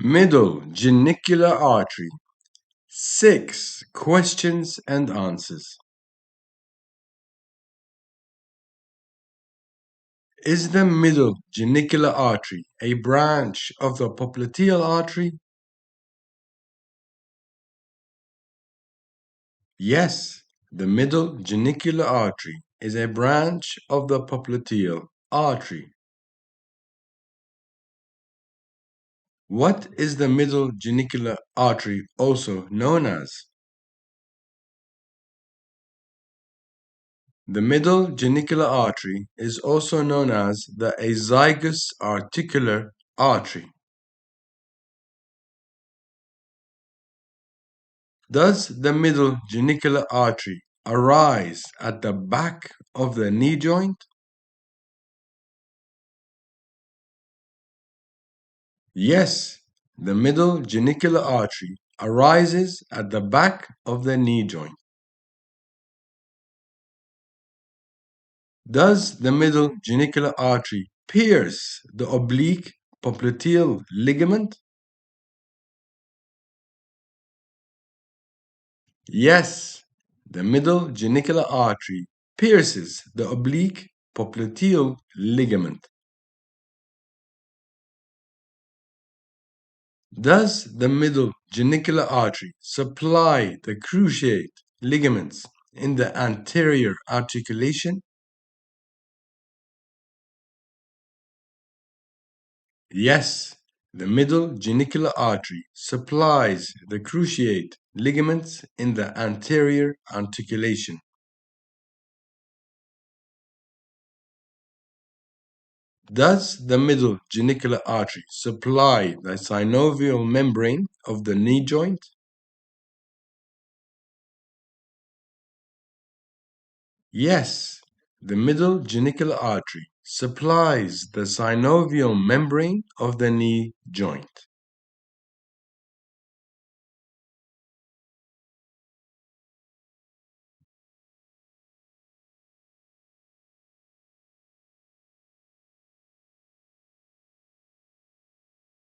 Middle Genicular Artery. 6 questions and answers. Is the middle genicular artery a branch of the popliteal artery? Yes, the middle genicular artery is a branch of the popliteal artery. What is the middle genicular artery also known as? The middle genicular artery is also known as the azygous articular artery. Does the middle genicular artery arise at the back of the knee joint? Yes, the middle genicular artery arises at the back of the knee joint. Does the middle genicular artery pierce the oblique popliteal ligament? Yes, the middle genicular artery pierces the oblique popliteal ligament. Does the middle genicular artery supply the cruciate ligaments in the anterior articulation? Yes, the middle genicular artery supplies the cruciate ligaments in the anterior articulation. Does the middle genicular artery supply the synovial membrane of the knee joint? Yes, the middle genicular artery supplies the synovial membrane of the knee joint.